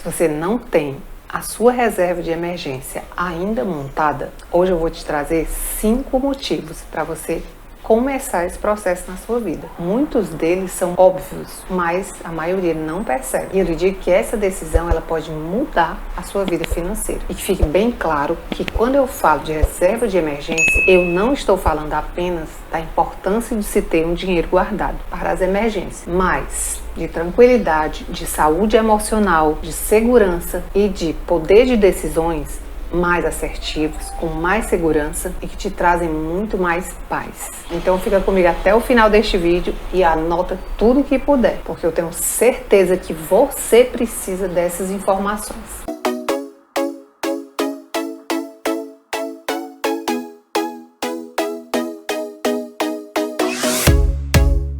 Se você não tem a sua reserva de emergência ainda montada, hoje eu vou te trazer 5 motivos para você começar esse processo na sua vida. Muitos deles são óbvios, mas a maioria não percebe. E eu lhe digo que essa decisão ela pode mudar a sua vida financeira. E que fique bem claro que quando eu falo de reserva de emergência, eu não estou falando apenas da importância de se ter um dinheiro guardado para as emergências, mas de tranquilidade, de saúde emocional, de segurança e de poder de decisões mais assertivos, com mais segurança e que te trazem muito mais paz. Então fica comigo até o final deste vídeo e anota tudo o que puder, porque eu tenho certeza que você precisa dessas informações.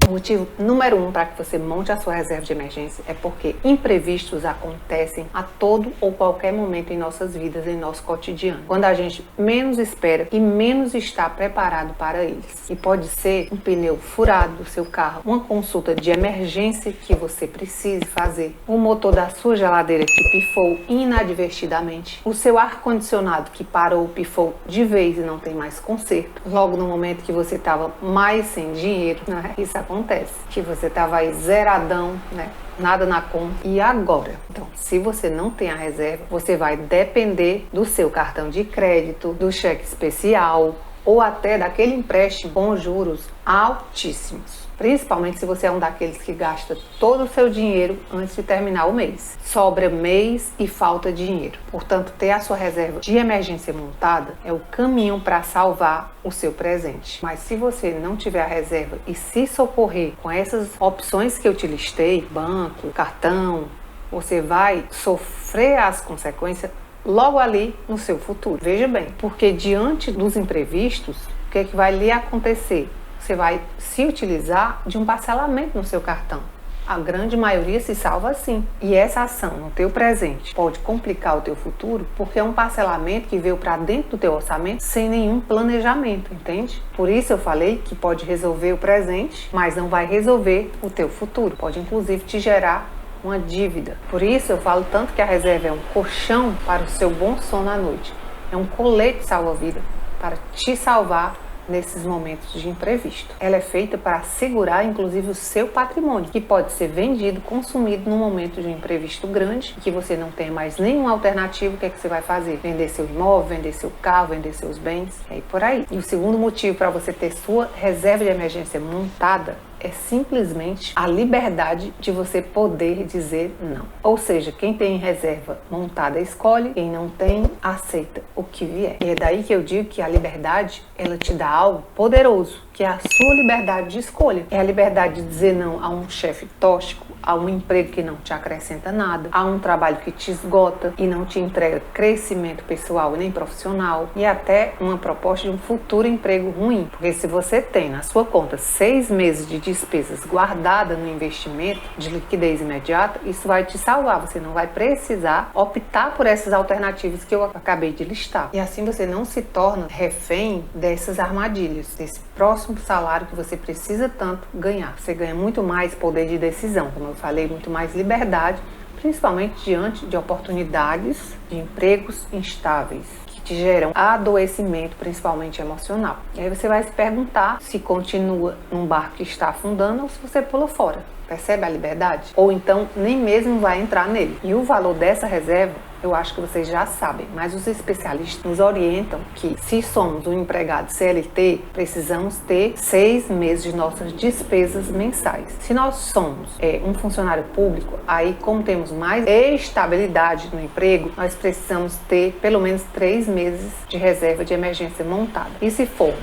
O motivo número 1 para que você monte a sua reserva de emergência é porque imprevistos acontecem a todo ou qualquer momento em nossas vidas, em nosso cotidiano, quando a gente menos espera e menos está preparado para eles. E pode ser um pneu furado do seu carro, uma consulta de emergência que você precise fazer, o motor da sua geladeira que pifou inadvertidamente, o seu ar-condicionado que parou, pifou de vez e não tem mais conserto, logo no momento que você estava mais sem dinheiro, né? Isso acontece, que você estava aí zeradão, né? Nada na conta. E agora? Então, se você não tem a reserva, você vai depender do seu cartão de crédito, do cheque especial ou até daquele empréstimo com juros altíssimos. Principalmente se você é um daqueles que gasta todo o seu dinheiro antes de terminar o mês. Sobra mês e falta dinheiro. Portanto, ter a sua reserva de emergência montada é o caminho para salvar o seu presente. Mas se você não tiver a reserva e se socorrer com essas opções que eu te listei, banco, cartão, você vai sofrer as consequências logo ali no seu futuro. Veja bem, porque diante dos imprevistos, o que é que vai lhe acontecer? Você vai se utilizar de um parcelamento no seu cartão. A grande maioria se salva assim. E essa ação no teu presente pode complicar o teu futuro, porque é um parcelamento que veio para dentro do teu orçamento sem nenhum planejamento, entende? Por isso eu falei que pode resolver o presente, mas não vai resolver o teu futuro. Pode inclusive te gerar uma dívida. Por isso eu falo tanto que a reserva é um colchão para o seu bom sono à noite. É um colete salva-vida para te salvar nesses momentos de imprevisto. Ela é feita para assegurar, inclusive, o seu patrimônio, que pode ser vendido, consumido no momento de um imprevisto grande, que você não tem mais nenhuma alternativa. O que é que você vai fazer? Vender seu imóvel, vender seu carro, vender seus bens, e por aí. E o segundo motivo para você ter sua reserva de emergência montada é simplesmente a liberdade de você poder dizer não. Ou seja, quem tem reserva montada escolhe, quem não tem aceita o que vier. E é daí que eu digo que a liberdade, ela te dá algo poderoso, que é a sua liberdade de escolha. É a liberdade de dizer não a um chefe tóxico, a um emprego que não te acrescenta nada, a um trabalho que te esgota e não te entrega crescimento pessoal nem profissional, e até uma proposta de um futuro emprego ruim. Porque se você tem na sua conta 6 meses de despesas guardadas no investimento de liquidez imediata, isso vai te salvar. Você não vai precisar optar por essas alternativas que eu acabei de listar. E assim você não se torna refém dessas armadilhas, desse próximo salário que você precisa tanto ganhar. Você ganha muito mais poder de decisão, como eu falei, muito mais liberdade, principalmente diante de oportunidades de empregos instáveis, que te geram adoecimento, principalmente emocional. E aí você vai se perguntar se continua num barco que está afundando ou se você pula fora. Percebe a liberdade? Ou então nem mesmo vai entrar nele. E o valor dessa reserva, eu acho que vocês já sabem, mas os especialistas nos orientam que se somos um empregado CLT, precisamos ter 6 meses de nossas despesas mensais. Se nós somos um funcionário público, aí como temos mais estabilidade no emprego, nós precisamos ter pelo menos 3 meses de reserva de emergência montada. E se formos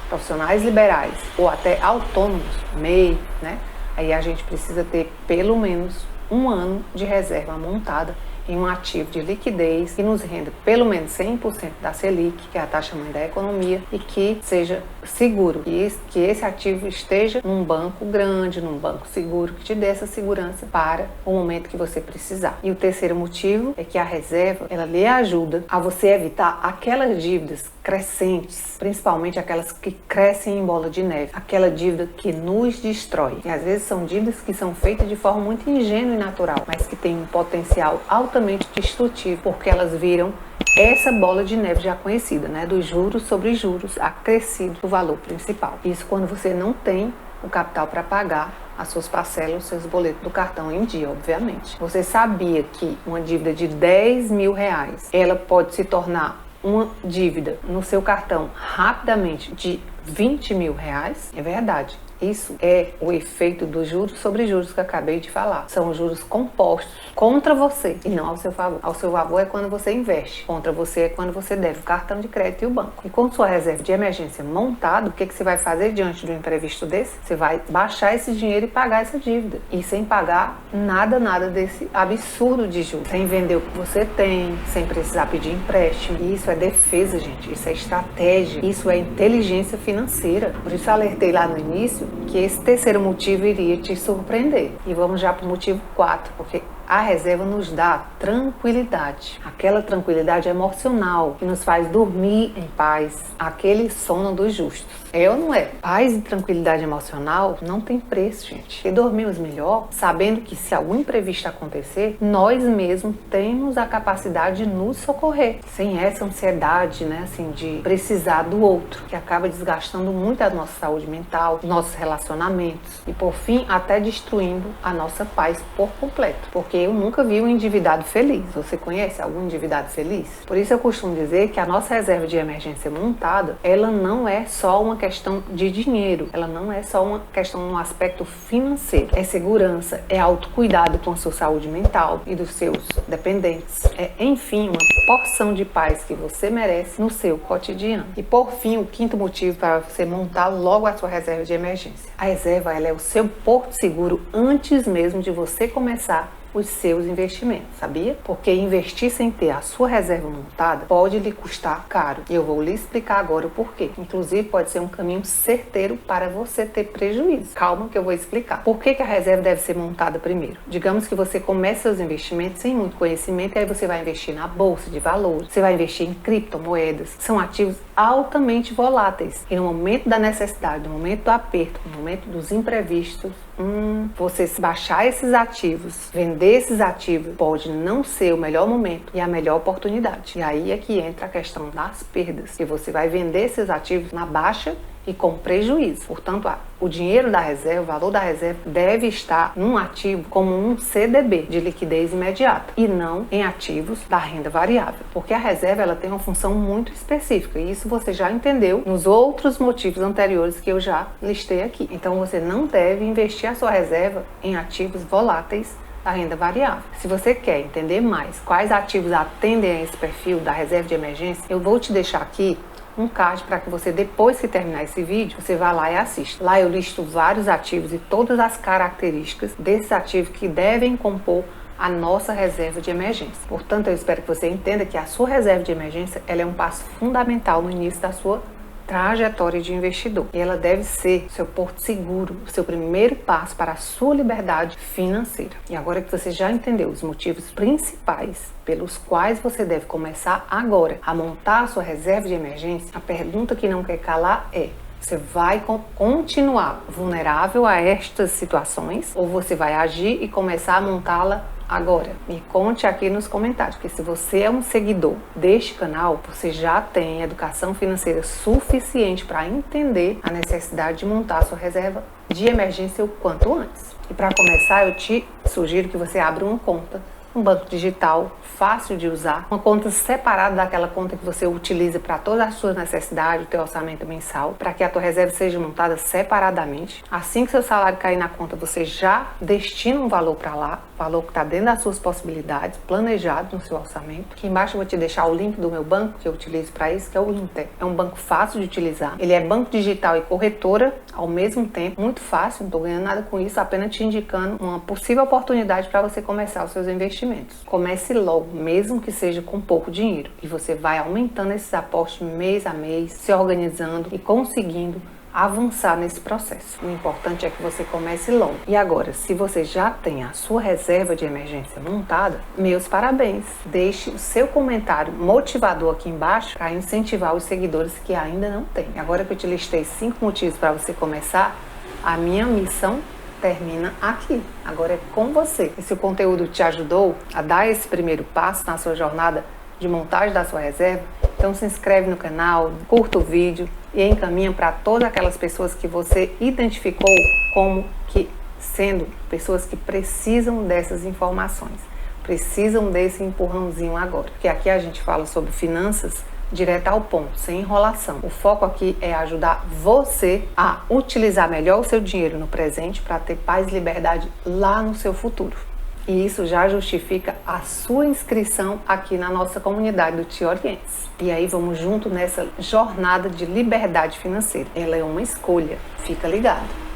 profissionais liberais ou até autônomos, MEI, né? Aí a gente precisa ter pelo menos 1 ano de reserva montada em um ativo de liquidez que nos renda pelo menos 100% da Selic, que é a taxa-mãe da economia, e que seja seguro, que esse ativo esteja num banco grande, num banco seguro, que te dê essa segurança para o momento que você precisar. E o terceiro motivo é que a reserva, ela lhe ajuda a você evitar aquelas dívidas crescentes, principalmente aquelas que crescem em bola de neve, aquela dívida que nos destrói. E às vezes são dívidas que são feitas de forma muito ingênua e natural, mas que tem um potencial altamente altamente destrutivo, porque elas viram essa bola de neve já conhecida, né? Dos juros sobre juros acrescido do valor principal. Isso quando você não tem o capital para pagar as suas parcelas, os seus boletos do cartão em dia, obviamente. Você sabia que uma dívida de 10 mil reais, ela pode se tornar uma dívida no seu cartão rapidamente de 20 mil reais? É verdade. Isso é o efeito dos juros sobre juros que eu acabei de falar. São juros compostos contra você e não ao seu favor. Ao seu favor é quando você investe. Contra você é quando você deve o cartão de crédito e o banco. E com sua reserva de emergência montada, o que você vai fazer diante de um imprevisto desse? Você vai baixar esse dinheiro e pagar essa dívida. E sem pagar nada desse absurdo de juros. Sem vender o que você tem, sem precisar pedir empréstimo. E isso é defesa, gente. Isso é estratégia. Isso é inteligência financeira. Por isso eu alertei lá no início que esse terceiro motivo iria te surpreender. E vamos já para o motivo 4, porque a reserva nos dá tranquilidade. Aquela tranquilidade emocional que nos faz dormir em paz, aquele sono dos justos. É ou não é? Paz e tranquilidade emocional não tem preço, gente. E dormimos melhor sabendo que se algum imprevisto acontecer, nós mesmos temos a capacidade de nos socorrer. Sem essa ansiedade, né, assim, de precisar do outro, que acaba desgastando muito a nossa saúde mental, nossos relacionamentos e, por fim, até destruindo a nossa paz por completo. Porque eu nunca vi um endividado feliz. Você conhece algum endividado feliz? Por isso eu costumo dizer que a nossa reserva de emergência montada, ela não é só uma questão de dinheiro, ela não é só uma questão no aspecto financeiro. É segurança, é autocuidado com a sua saúde mental e dos seus dependentes. É, enfim, uma porção de paz que você merece no seu cotidiano. E por fim, o quinto motivo para você montar logo a sua reserva de emergência. A reserva, ela é o seu porto seguro antes mesmo de você começar os seus investimentos, sabia? Porque investir sem ter a sua reserva montada pode lhe custar caro. E eu vou lhe explicar agora o porquê. Inclusive, pode ser um caminho certeiro para você ter prejuízo. Calma que eu vou explicar. Por que a reserva deve ser montada primeiro? Digamos que você comece seus investimentos sem muito conhecimento e aí você vai investir na bolsa de valores, você vai investir em criptomoedas. São ativos altamente voláteis. E no momento da necessidade, no momento do aperto, no momento dos imprevistos, você baixar esses ativos, vender esses ativos, pode não ser o melhor momento e a melhor oportunidade. E aí é que entra a questão das perdas. E você vai vender esses ativos na baixa e com prejuízo. Portanto, o dinheiro da reserva, o valor da reserva deve estar num ativo como um CDB, de liquidez imediata, e não em ativos da renda variável. Porque a reserva, ela tem uma função muito específica, e isso você já entendeu nos outros motivos anteriores que eu já listei aqui. Então, você não deve investir a sua reserva em ativos voláteis da renda variável. Se você quer entender mais quais ativos atendem a esse perfil da reserva de emergência, eu vou te deixar aqui um card para que você, depois que terminar esse vídeo, você vá lá e assista. Lá eu listo vários ativos e todas as características desses ativos que devem compor a nossa reserva de emergência. Portanto, eu espero que você entenda que a sua reserva de emergência, ela é um passo fundamental no início da sua trajetória de investidor. E ela deve ser seu porto seguro, o seu primeiro passo para a sua liberdade financeira. E agora que você já entendeu os motivos principais pelos quais você deve começar agora a montar a sua reserva de emergência, a pergunta que não quer calar é: você vai continuar vulnerável a estas situações ou você vai agir e começar a montá-la agora? Me conte aqui nos comentários, porque se você é um seguidor deste canal, você já tem educação financeira suficiente para entender a necessidade de montar a sua reserva de emergência o quanto antes. E para começar, eu te sugiro que você abra uma conta, um banco digital fácil de usar, uma conta separada daquela conta que você utiliza para todas as suas necessidades, o teu orçamento mensal, para que a tua reserva seja montada separadamente. Assim que seu salário cair na conta, você já destina um valor para lá, valor que está dentro das suas possibilidades, planejado no seu orçamento. Aqui embaixo eu vou te deixar o link do meu banco que eu utilizo para isso, que é o Inter. É um banco fácil de utilizar. Ele é banco digital e corretora ao mesmo tempo, muito fácil, não estou ganhando nada com isso, apenas te indicando uma possível oportunidade para você começar os seus investimentos. Comece logo, mesmo que seja com pouco dinheiro, e você vai aumentando esses aportes mês a mês, se organizando e conseguindo avançar nesse processo. O importante é que você comece logo. E agora, se você já tem a sua reserva de emergência montada, meus parabéns! Deixe o seu comentário motivador aqui embaixo para incentivar os seguidores que ainda não têm. Agora que eu te listei 5 motivos para você começar, a minha missão termina aqui. Agora é com você. E se o conteúdo te ajudou a dar esse primeiro passo na sua jornada de montagem da sua reserva, então se inscreve no canal, curta o vídeo e encaminha para todas aquelas pessoas que você identificou como que sendo pessoas que precisam dessas informações, precisam desse empurrãozinho agora. Porque aqui a gente fala sobre finanças direto ao ponto, sem enrolação. O foco aqui é ajudar você a utilizar melhor o seu dinheiro no presente para ter paz e liberdade lá no seu futuro. E isso já justifica a sua inscrição aqui na nossa comunidade do Te Orientes. E aí vamos junto nessa jornada de liberdade financeira. Ela é uma escolha. Fica ligado.